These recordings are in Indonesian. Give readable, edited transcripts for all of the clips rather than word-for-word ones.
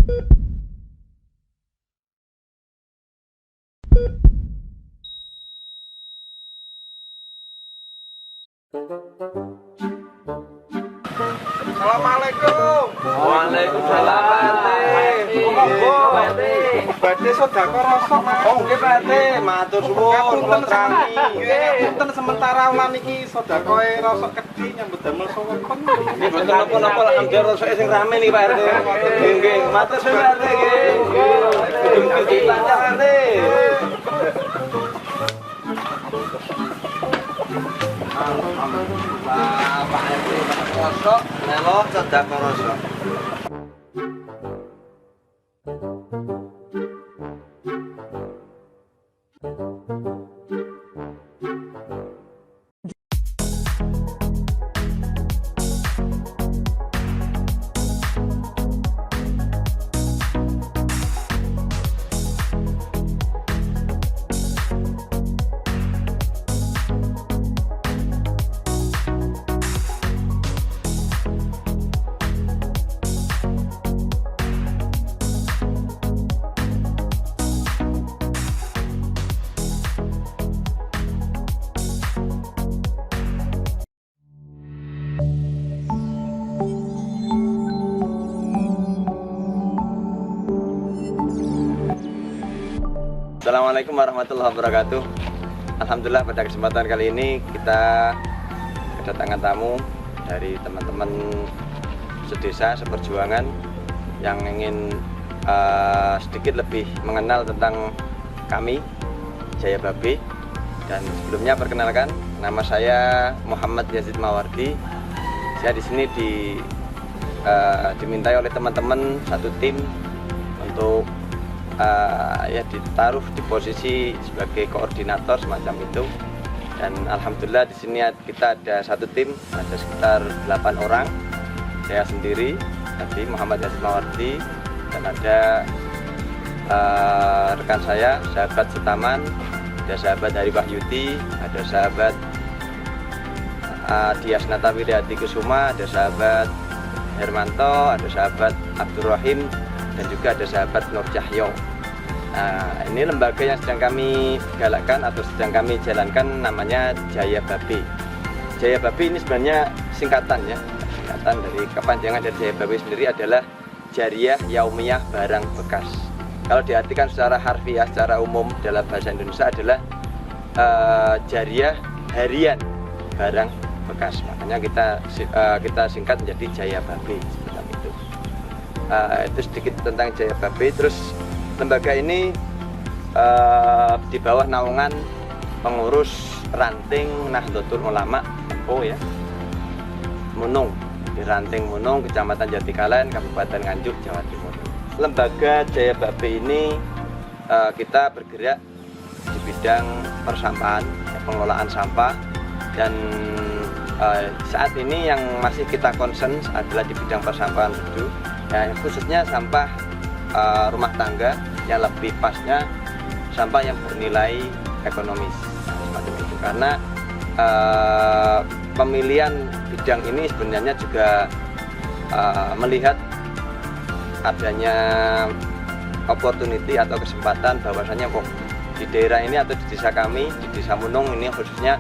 Assalamualaikum. Waalaikumsalam Pak RT. Monggo Pak RT. Badhe sedekah rosok Mas. Oh nggih Pak RT, matur suwun kula terangi. Ngapunten sementara ulah niki sedekahe rosok kedhi nyambut damel sawekon. Nggih boten napa-napa alhamdulillah rosoke sing rame niki Pak RT. Nggih nggih, matur suwun Pak RT nggih. Nggih lancar Pak RT. Alhamdulillah Pak RT rosok melok sedekah rosok. Assalamualaikum warahmatullahi wabarakatuh. Alhamdulillah pada kesempatan kali ini kita kedatangan tamu dari teman-teman sedesa seperjuangan yang ingin sedikit lebih mengenal tentang kami Jaya Babe. Dan sebelumnya perkenalkan, nama saya Muhammad Yazid Mawardi. Saya di sini dimintai oleh teman-teman satu tim untuk ya ditaruh di posisi sebagai koordinator semacam itu. Dan alhamdulillah di sini kita ada satu tim, ada sekitar 8 orang. Saya sendiri, tadi Muhammad Yazid Mawardi, dan ada rekan saya, sahabat setaman, ada sahabat Hari Wahyudi, ada sahabat Dias Nata Wiryati Kusuma, ada sahabat Hermanto, ada sahabat Abdurrahim, dan juga ada sahabat Nur Cahyo. Nah, ini lembaga yang sedang kami galakkan atau sedang kami jalankan namanya Jaya Babe. Jaya Babe ini sebenarnya singkatan ya, singkatan dari kepanjangan dari Jaya Babe sendiri adalah Jariyah Yaumiyah Barang Bekas. Kalau diartikan secara harfiah, secara umum dalam bahasa Indonesia adalah Jariyah Harian Barang Bekas. Makanya kita singkat menjadi Jaya Babe seperti itu. Itu sedikit tentang Jaya Babe. Terus lembaga ini di bawah naungan pengurus ranting Nahdlatul Ulama NU ya, Munung, di ranting Munung, Kecamatan Jatikalen, Kabupaten Nganjuk, Jawa Timur. Lembaga Jaya Babe ini kita bergerak di bidang persampahan, pengelolaan sampah, dan saat ini yang masih kita concern adalah di bidang persampahan itu, ya, khususnya sampah rumah tangga, yang lebih pasnya sampah yang bernilai ekonomis semacam itu. Karena pemilihan bidang ini sebenarnya juga melihat adanya opportunity atau kesempatan bahwasanya kok di daerah ini atau di desa kami, di Desa Munung ini khususnya,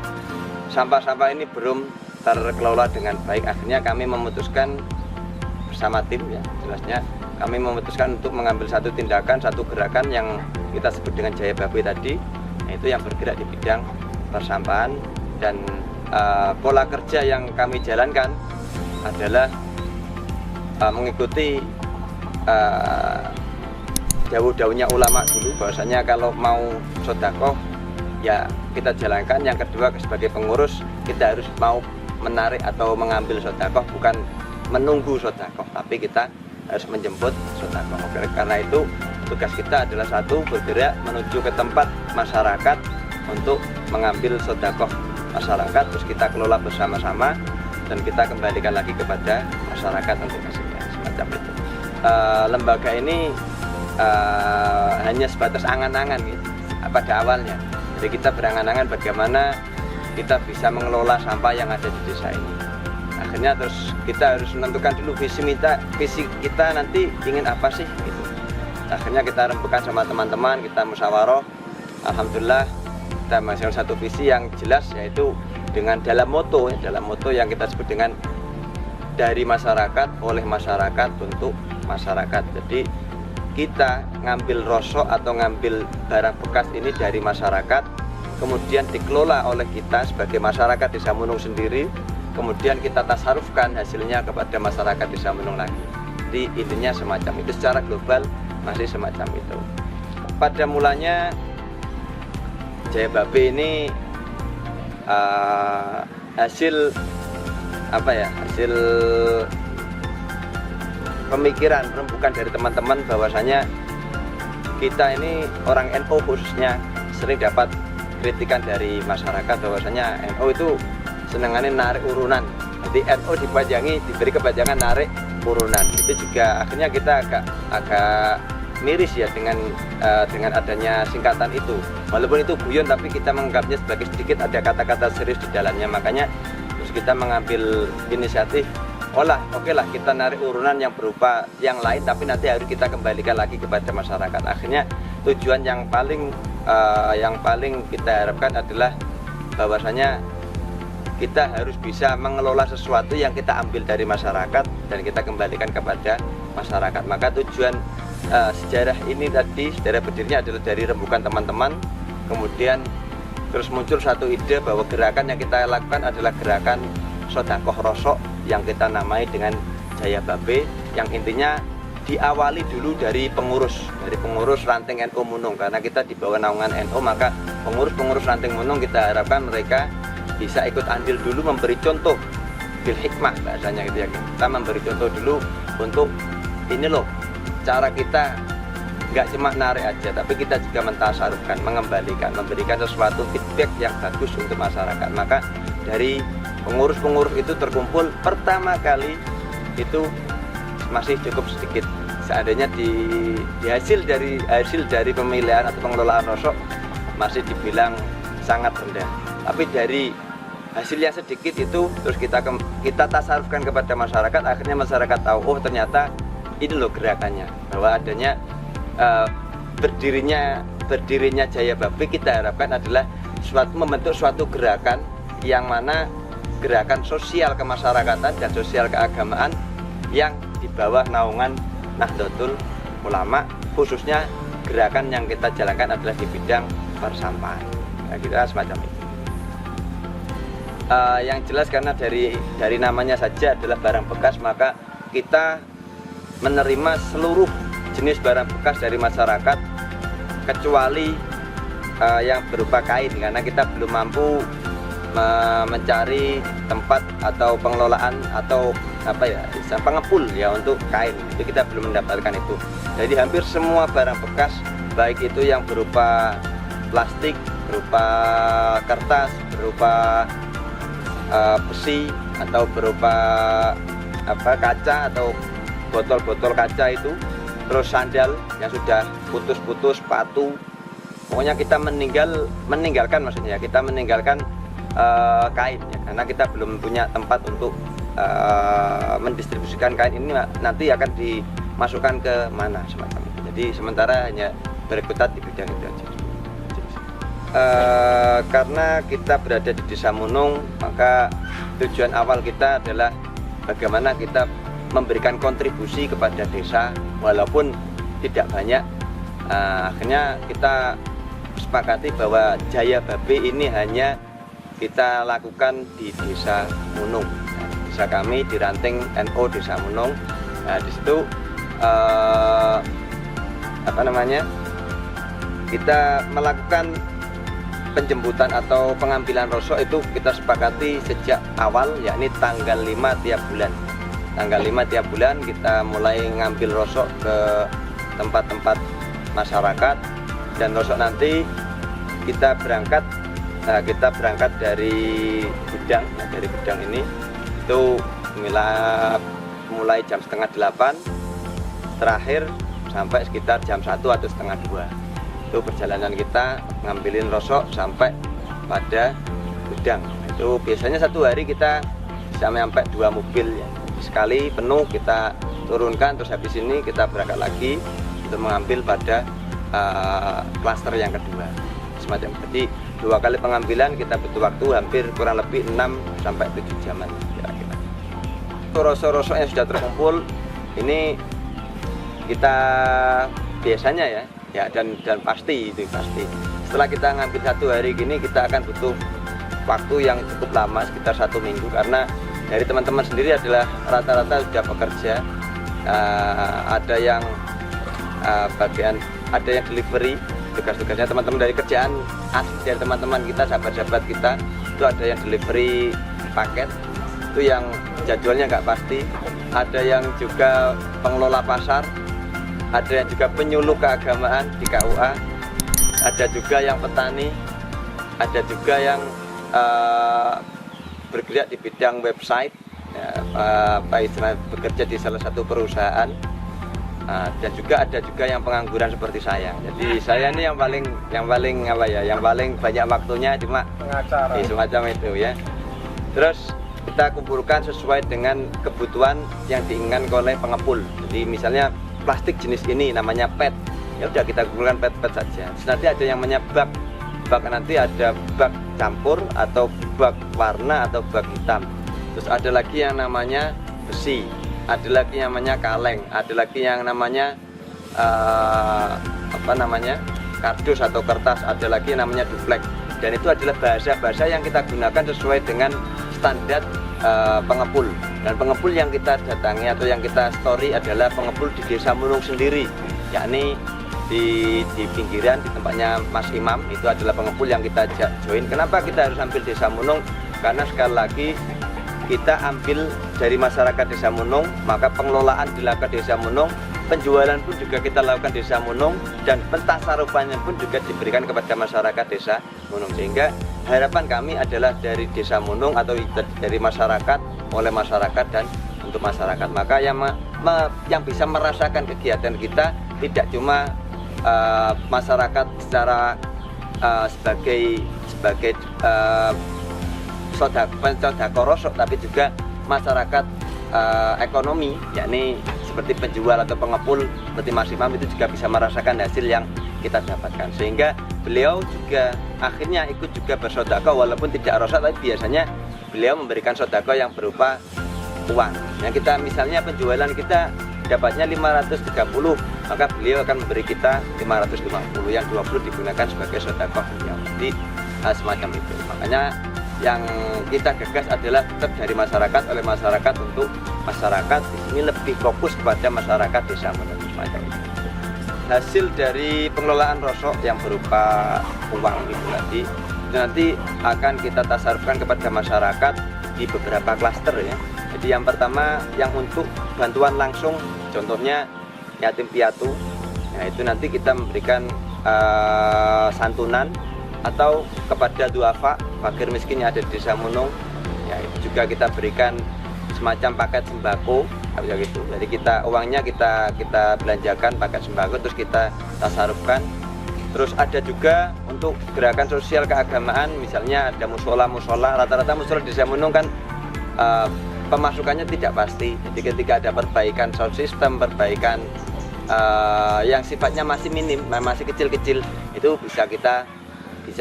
sampah-sampah ini belum terkelola dengan baik. Akhirnya kami memutuskan bersama tim, ya jelasnya kami memutuskan untuk mengambil satu tindakan, satu gerakan yang kita sebut dengan Jaya Babe tadi, yaitu yang bergerak di bidang persampahan. Dan pola kerja yang kami jalankan adalah mengikuti jauh-jauhnya ulama dulu, bahwasanya kalau mau sedekah ya kita jalankan. Yang kedua, sebagai pengurus kita harus mau menarik atau mengambil sedekah, bukan menunggu sedekah, tapi kita harus menjemput sedekah. Karena itu tugas kita adalah satu, bergerak menuju ke tempat masyarakat untuk mengambil sedekah masyarakat, terus kita kelola bersama-sama dan kita kembalikan lagi kepada masyarakat untuk hasilnya, semacam itu. Lembaga ini hanya sebatas angan-angan gitu, pada awalnya. Jadi kita berangan-angan bagaimana kita bisa mengelola sampah yang ada di desa ini. Akhirnya terus kita harus menentukan dulu visi kita nanti ingin apa sih gitu. Akhirnya kita rembukan sama teman-teman, kita musyawarah. Alhamdulillah kita menghasilkan satu visi yang jelas, yaitu dengan dalam moto yang kita sebut dengan dari masyarakat, oleh masyarakat, untuk masyarakat. Jadi kita ngambil rosok atau ngambil barang bekas ini dari masyarakat, kemudian dikelola oleh kita sebagai masyarakat Desa Munung sendiri, kemudian kita tasarufkan hasilnya kepada masyarakat Desa Munung lagi. Jadi intinya semacam itu, secara global masih semacam itu. Pada mulanya Jaya Babe ini hasil pemikiran rembukan dari teman-teman, bahwasanya kita ini orang NU khususnya sering dapat kritikan dari masyarakat bahwasanya NU itu senengannya narik urunan. Jadi NU diberi kepanjangan narik urunan. Itu juga akhirnya kita agak miris ya dengan adanya singkatan itu. Walaupun itu guyon, tapi kita menganggapnya sebagai sedikit ada kata-kata serius di dalamnya. Makanya terus kita mengambil inisiatif, oke lah kita narik urunan yang berupa yang lain, tapi nanti harus kita kembalikan lagi kepada masyarakat. Akhirnya tujuan yang paling kita harapkan adalah bahwasanya kita harus bisa mengelola sesuatu yang kita ambil dari masyarakat dan kita kembalikan kepada masyarakat. Maka tujuan sejarah ini tadi, sejarah berdirinya adalah dari rembukan teman-teman. Kemudian terus muncul satu ide bahwa gerakan yang kita lakukan adalah gerakan Sodakoh Rosok yang kita namai dengan Jaya Babe, yang intinya diawali dulu dari pengurus ranting NU Munung. Karena kita di bawah naungan NU, maka pengurus ranting Munung kita harapkan mereka bisa ikut andil dulu, memberi contoh bil hikmah bahasanya gitu ya. Kita memberi contoh dulu untuk ini loh, cara kita nggak cuma narik aja, tapi kita juga mentasarufkan, mengembalikan, memberikan sesuatu feedback yang bagus untuk masyarakat. Maka dari pengurus-pengurus itu terkumpul pertama kali itu masih cukup sedikit. Seandainya di hasil dari pemilihan atau pengelolaan rosok masih dibilang sangat rendah. Tapi dari hasil yang sedikit itu terus kita tasarufkan kepada masyarakat. Akhirnya masyarakat tahu, oh ternyata ini loh gerakannya, bahwa adanya berdirinya Jaya Babe kita harapkan adalah membentuk suatu gerakan yang mana gerakan sosial kemasyarakatan dan sosial keagamaan yang di bawah naungan Nahdlatul Ulama, khususnya gerakan yang kita jalankan adalah di bidang persampahan. Nah, kita semacam itu. Yang jelas karena dari namanya saja adalah barang bekas, maka kita menerima seluruh jenis barang bekas dari masyarakat kecuali yang berupa kain, karena kita belum mampu mencari tempat atau pengelolaan atau pengepul ya untuk kain. Itu kita belum mendapatkan itu. Jadi hampir semua barang bekas, baik itu yang berupa plastik, berupa kertas, berupa besi, atau berupa kaca atau botol-botol kaca itu, terus sandal yang sudah putus-putus, sepatu, pokoknya kita meninggalkan kain ya, karena kita belum punya tempat untuk mendistribusikan kain ini, nanti akan dimasukkan ke mana semacam itu. Jadi sementara hanya berkutat di bidang itu aja. Karena kita berada di Desa Munung, maka tujuan awal kita adalah bagaimana kita memberikan kontribusi kepada desa walaupun tidak banyak. Akhirnya kita sepakati bahwa Jaya Babe ini hanya kita lakukan di Desa Munung. Desa kami di ranting NU Desa Munung. Nah, di situ kita melakukan penjemputan atau pengambilan rosok itu kita sepakati sejak awal, yakni tanggal 5 tiap bulan. Tanggal 5 tiap bulan kita mulai ngambil rosok ke tempat-tempat masyarakat, dan rosok nanti kita berangkat dari gudang, dari gudang ini itu mulai jam 7:30 terakhir sampai sekitar jam 1 atau setengah 2. Itu perjalanan kita ngambilin rosok sampai pada gudang. Itu biasanya satu hari kita bisa sampai 2 mobil ya. Sekali penuh kita turunkan, terus habis ini kita berangkat lagi untuk mengambil pada klaster yang kedua semacam. Jadi 2 kali pengambilan kita butuh waktu hampir kurang lebih 6 sampai 7 jaman kira-kira. Rosok-rosok yang sudah terkumpul ini kita biasanya ya dan pasti itu pasti setelah kita ngambil 1 hari gini kita akan butuh waktu yang cukup lama sekitar 1 minggu, karena dari teman-teman sendiri adalah rata-rata sudah bekerja, ada yang ada yang delivery, tugas-tugasnya teman-teman dari kerjaan asli dari teman-teman kita, sahabat-sahabat kita itu ada yang delivery paket itu yang jadwalnya nggak pasti, ada yang juga pengelola pasar, ada yang juga penyuluh keagamaan di KUA, ada juga yang petani, ada juga yang bergerak di bidang website, bekerja di salah satu perusahaan, dan juga ada juga yang pengangguran seperti saya. Jadi saya ini yang paling banyak waktunya cuma pengacara semacam itu ya. Terus kita kumpulkan sesuai dengan kebutuhan yang diinginkan oleh pengepul. Jadi misalnya plastik jenis ini namanya PET, ya udah kita kumpulkan PET saja. Terus nanti ada yang namanya bak nanti ada bak campur atau bak warna atau bak hitam. Terus ada lagi yang namanya besi, ada lagi yang namanya kaleng, ada lagi yang namanya kardus atau kertas, ada lagi yang namanya duplek. Dan itu adalah bahasa-bahasa yang kita gunakan sesuai dengan standar pengepul. Dan pengepul yang kita datangi atau yang kita story adalah pengepul di Desa Munung sendiri, yakni di pinggiran di tempatnya Mas Imam. Itu adalah pengepul yang kita join. Kenapa kita harus ambil Desa Munung? Karena sekali lagi kita ambil dari masyarakat Desa Munung, maka pengelolaan dilakukan Desa Munung, penjualan pun juga kita lakukan Desa Munung, dan pentasarufannya pun juga diberikan kepada masyarakat Desa Munung. Sehingga harapan kami adalah dari Desa Munung atau dari masyarakat, oleh masyarakat dan untuk masyarakat. Maka yang bisa merasakan kegiatan kita tidak cuma masyarakat secara sebagai sodako rosok, tapi juga masyarakat ekonomi, yakni seperti penjual atau pengepul seperti Mas Imam itu juga bisa merasakan hasil yang kita dapatkan. Sehingga beliau juga akhirnya ikut juga bersodako walaupun tidak rosok, tapi biasanya beliau memberikan sodako yang berupa uang. Yang kita misalnya penjualan kita dapatnya 530, maka beliau akan memberi kita 550, yang 20 digunakan sebagai sodako. Jadi semacam itu. Makanya yang kita gagas adalah tetap dari masyarakat, oleh masyarakat untuk masyarakat. Di sini lebih fokus kepada masyarakat Desa Munung semacam itu. Hasil dari pengelolaan rosok yang berupa uang itu nanti akan kita tasarufkan kepada masyarakat di beberapa klaster ya. Jadi yang pertama yang untuk bantuan langsung, contohnya yatim piatu, nah itu nanti kita memberikan santunan, atau kepada duafa fakir miskin yang ada di Desa Munung, ya itu juga kita berikan semacam paket sembako gitu. Jadi uangnya kita belanjakan paket sembako, terus kita tasarufkan. Terus ada juga untuk gerakan sosial keagamaan, misalnya ada musola. Rata-rata musola di Desa Munung kan pemasukannya tidak pasti. Jadi ketika ada perbaikan sound system, perbaikan yang sifatnya masih minim, masih kecil-kecil, itu bisa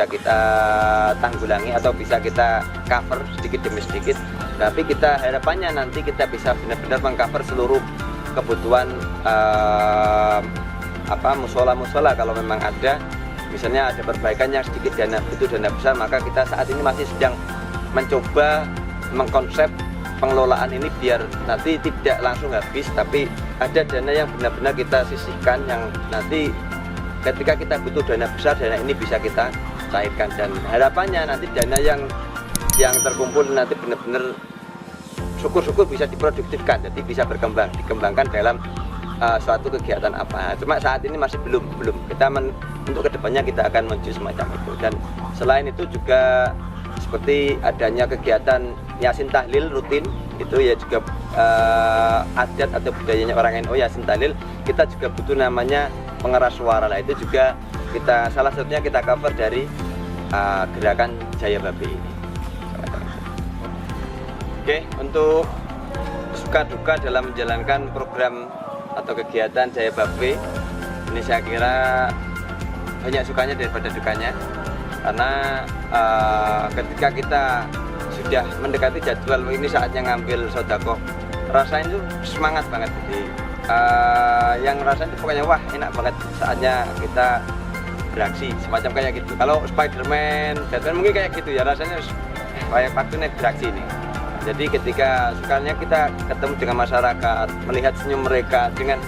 kita tanggulangi atau bisa kita cover sedikit demi sedikit. Tapi kita harapannya nanti kita bisa benar-benar mengcover seluruh kebutuhan musola kalau memang ada, misalnya ada perbaikan yang sedikit dana besar, maka kita saat ini masih sedang mencoba mengkonsep pengelolaan ini biar nanti tidak langsung habis, tapi ada dana yang benar-benar kita sisihkan, yang nanti ketika kita butuh dana besar, dana ini bisa kita cairkan. Dan harapannya nanti dana yang terkumpul nanti benar-benar syukur-syukur bisa diproduktifkan, jadi bisa dikembangkan dalam suatu kegiatan apa. Cuma saat ini masih belum. Kita untuk kedepannya kita akan menuju semacam itu. Dan selain itu juga seperti adanya kegiatan Yasin Tahlil rutin, itu ya juga adat atau budayanya orang NU Yasin Tahlil, kita juga butuh namanya pengeras suara. Lah itu juga salah satunya kita cover dari gerakan Jaya Babe ini. Oke, untuk suka duka dalam menjalankan program atau kegiatan Jaya Babe, ini saya kira banyak sukanya daripada dukanya, karena ketika kita sudah mendekati jadwal ini saatnya ngambil sodako, rasanya itu semangat banget. Jadi yang rasanya pokoknya wah enak banget, saatnya kita beraksi semacam kayak gitu. Kalau Spiderman, Batman mungkin kayak gitu ya, rasanya kayak waktunya beraksi ini. Jadi ketika sukanya kita ketemu dengan masyarakat, melihat senyum mereka dengan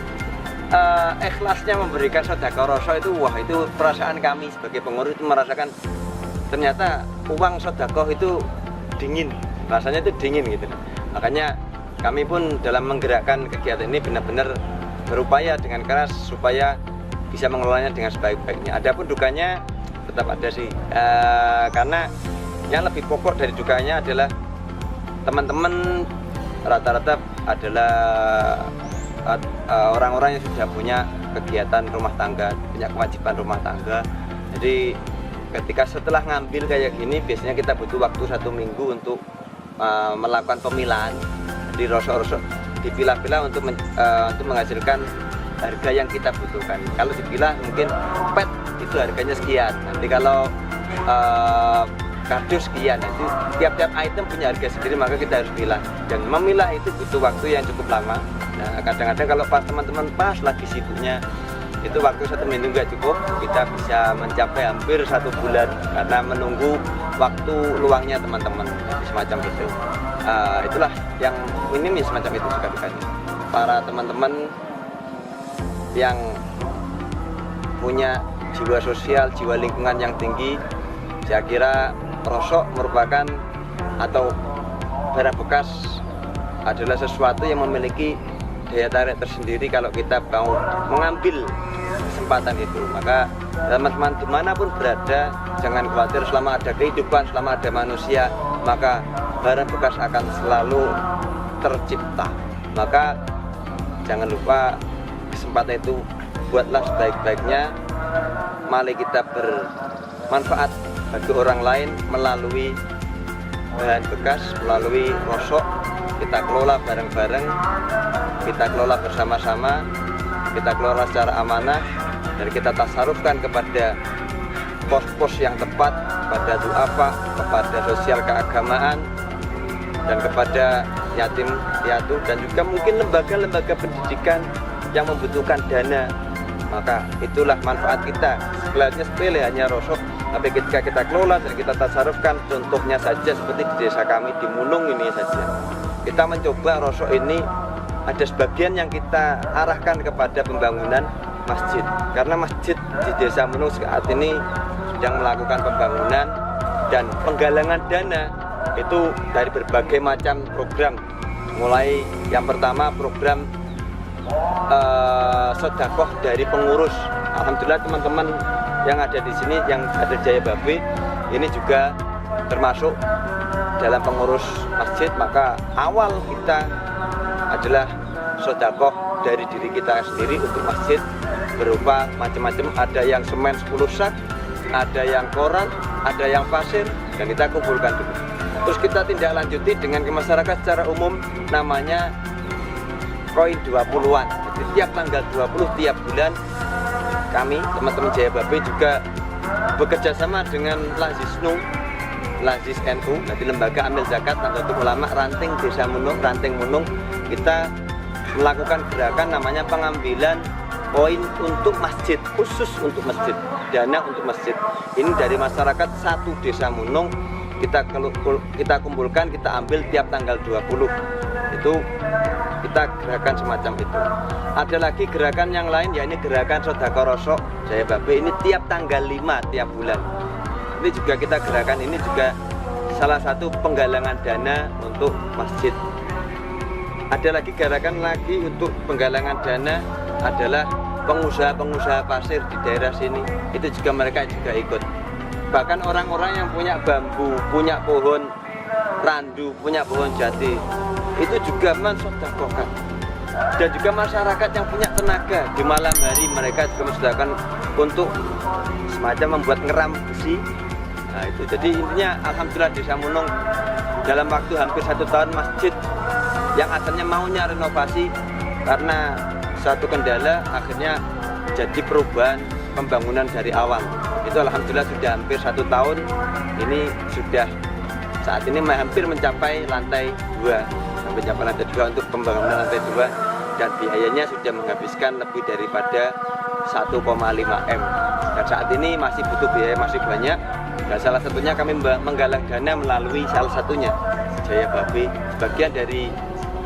ikhlasnya memberikan sedekah rasa itu, wah itu perasaan kami sebagai pengurus itu merasakan ternyata uang sedekah itu dingin, rasanya itu dingin gitu. Makanya kami pun dalam menggerakkan kegiatan ini benar-benar berupaya dengan keras supaya bisa mengelolanya dengan sebaik-baiknya. Adapun dukanya tetap ada sih, karena yang lebih pokok dari dukanya adalah teman-teman rata-rata adalah orang-orang yang sudah punya kegiatan rumah tangga, punya kewajiban rumah tangga. Jadi ketika setelah ngambil kayak gini, biasanya kita butuh waktu 1 minggu untuk melakukan pemilahan. Di rosok-rosok dipilah-pilah untuk menghasilkan harga yang kita butuhkan. Kalau dipilah mungkin pet itu harganya sekian. Nanti kalau kardus sekian, itu tiap-tiap item punya harga sendiri, maka kita harus pilah. Dan memilah itu butuh waktu yang cukup lama. Nah, kadang-kadang kalau pas teman-teman pas lagi sibuknya, itu waktu 1 minggu nggak cukup, kita bisa mencapai hampir 1 bulan karena menunggu waktu luangnya teman-teman. Jadi semacam itu. Itulah yang ini semacam itu suka dukanya. Para teman-teman yang punya jiwa sosial, jiwa lingkungan yang tinggi, saya kira rosok merupakan atau barang bekas adalah sesuatu yang memiliki daya tarik tersendiri. Kalau kita mau mengambil kesempatan itu, maka teman-teman dimanapun berada, jangan khawatir, selama ada kehidupan, selama ada manusia, maka barang bekas akan selalu tercipta. Maka jangan lupa kesempatan itu buatlah sebaik-baiknya. Mari kita bermanfaat bagi orang lain melalui bahan bekas, melalui rosok. Kita kelola bareng-bareng, kita kelola bersama-sama, kita kelola secara amanah, dan kita tasarufkan kepada pos-pos yang tepat, kepada duafa, kepada sosial keagamaan, dan kepada yatim piatu, dan juga mungkin lembaga-lembaga pendidikan yang membutuhkan dana. Maka itulah manfaat kita. Sebenarnya sepele, hanya rosok, tapi ketika kita kelola dan kita tasarufkan, contohnya saja seperti di desa kami di Munung ini saja, kita mencoba rosok ini ada sebagian yang kita arahkan kepada pembangunan masjid, karena masjid di desa Munung saat ini sedang melakukan pembangunan dan penggalangan dana itu dari berbagai macam program. Mulai yang pertama program sodakoh dari pengurus. Alhamdulillah teman-teman yang ada di sini, yang ada Jaya Babe ini juga termasuk dalam pengurus masjid. Maka awal kita adalah sodakoh dari diri kita sendiri untuk masjid, berupa macam-macam. Ada yang semen 10 sak, ada yang koran, ada yang pasir, dan kita kumpulkan dulu. Terus kita tindak lanjuti dengan ke masyarakat secara umum, namanya koin 20-an. Jadi tiap tanggal 20 tiap bulan kami teman-teman Jaya Babe juga bekerja sama dengan Lazisnu, Lazis NU, nanti lembaga amil zakat Nahdlatul Ulama ranting Desa Munung, ranting Munung. Kita melakukan gerakan namanya pengambilan koin untuk masjid, khusus untuk masjid, dana untuk masjid. Ini dari masyarakat satu Desa Munung, kita kumpulkan, kita ambil tiap tanggal 20. Itu kita gerakan semacam itu. Ada lagi gerakan yang lain, yakni gerakan Sodako Rosok Jaya Babe, ini tiap tanggal 5 tiap bulan. Ini juga kita gerakan, ini juga salah satu penggalangan dana untuk masjid. Ada lagi gerakan lagi untuk penggalangan dana adalah pengusaha-pengusaha pasir di daerah sini. Itu juga mereka juga ikut. Bahkan orang-orang yang punya bambu, punya pohon randu, punya pohon jati, itu juga mensodakokan. Dan juga masyarakat yang punya tenaga, di malam hari mereka juga mensodakokan untuk semacam membuat ngeram besi. Nah itu, jadi intinya alhamdulillah Desa Munung dalam waktu hampir 1 tahun masjid yang asalnya maunya renovasi karena satu kendala akhirnya jadi perubahan pembangunan dari awal. Itu alhamdulillah sudah hampir 1 tahun. Ini sudah saat ini hampir mencapai lantai 2, mencapai lantai 2 untuk pembangunan lantai 2, dan biayanya sudah menghabiskan lebih daripada 1,5 M. Dan saat ini masih butuh biaya masih banyak. Dan salah satunya kami menggalang dana melalui salah satunya Jaya Babe. Sebagian dari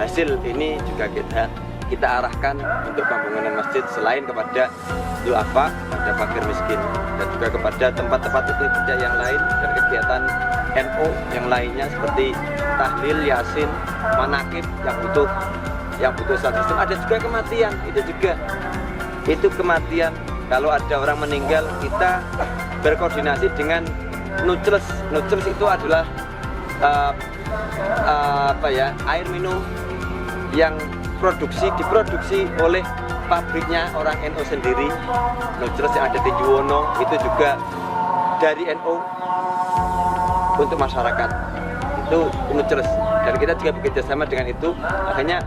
hasil ini juga kita arahkan untuk pembangunan masjid, selain kepada duafa pada fakir miskin dan juga kepada tempat-tempat ibadah yang lain dan kegiatan NU yang lainnya seperti tahlil, yasin, manakib yang butuh satu. Ada juga kematian, itu kematian. Kalau ada orang meninggal, kita berkoordinasi dengan Nucles. Nucles itu adalah air minum yang diproduksi oleh pabriknya orang NU sendiri. Nucles yang ada di Juwono itu juga dari NU untuk masyarakat. Itu Nucles, dan kita juga bekerja sama dengan itu. Akhirnya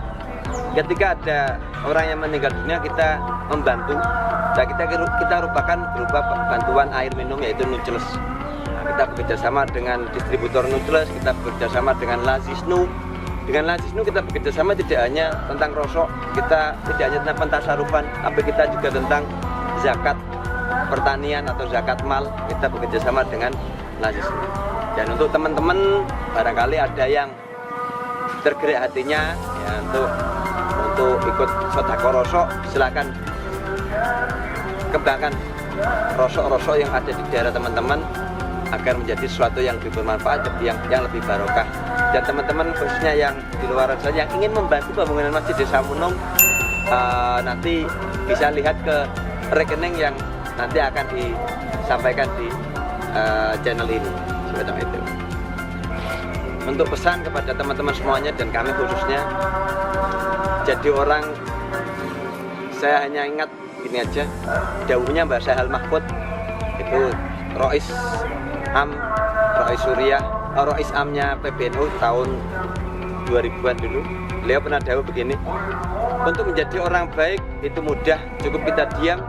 ketika ada orang yang meninggal dunia, kita membantu. Dan kita rupakan berupa bantuan air minum, yaitu Nucles. Nah, kita bekerja sama dengan distributor Nucles, kita bekerja sama dengan Lazisnu. Dengan Lazisnu kita bekerja sama tidak hanya tentang rosok, kita tidak hanya tentang pentasarufan, tapi kita juga tentang zakat pertanian atau zakat mal. Kita bekerja sama dengan Lazisnu. Dan untuk teman-teman barangkali ada yang tergerak hatinya ya, untuk ikut sedekah rosok, silakan kembangkan rosok-rosok yang ada di daerah teman-teman agar menjadi sesuatu yang lebih bermanfaat, yang lebih barokah. Dan teman-teman khususnya yang di luar sana yang ingin membantu pembangunan Masjid Desa Munung, nanti bisa lihat ke rekening yang nanti akan disampaikan di channel ini. Semacam itu. Untuk pesan kepada teman-teman semuanya dan kami khususnya, jadi orang, saya hanya ingat ini aja, dawuhnya Mbah Sahal Mahfud, itu Rois Amnya PBNU tahun 2000-an dulu. Beliau pernah dawuh begini, untuk menjadi orang baik itu mudah, cukup kita diam,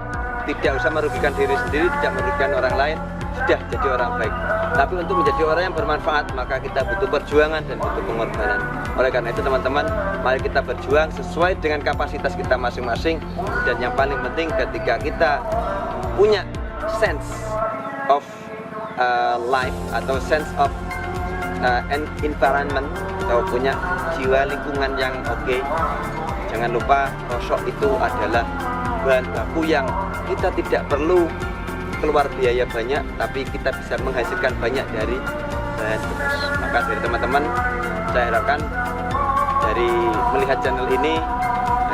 tidak usah merugikan diri sendiri, tidak merugikan orang lain, sudah jadi orang baik. Tapi untuk menjadi orang yang bermanfaat, maka kita butuh perjuangan dan butuh pengorbanan. Oleh karena itu teman-teman, mari kita berjuang sesuai dengan kapasitas kita masing-masing. Dan yang paling penting ketika kita punya sense of life atau sense of environment, atau punya jiwa lingkungan yang oke, jangan lupa rosok itu adalah bahan baku yang kita tidak perlu keluar biaya banyak, tapi kita bisa menghasilkan banyak dari bahan bekas. Maka dari teman-teman, saya harapkan dari melihat channel ini,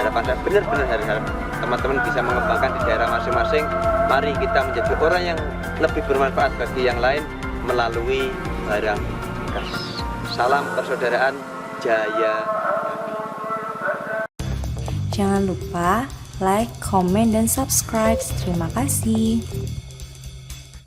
harapan saya benar-benar harap teman-teman bisa mengembangkan di daerah masing-masing. Mari kita menjadi orang yang lebih bermanfaat bagi yang lain melalui barang bekas. Salam persaudaraan Jaya. Jangan lupa like, komen, dan subscribe. Terima kasih.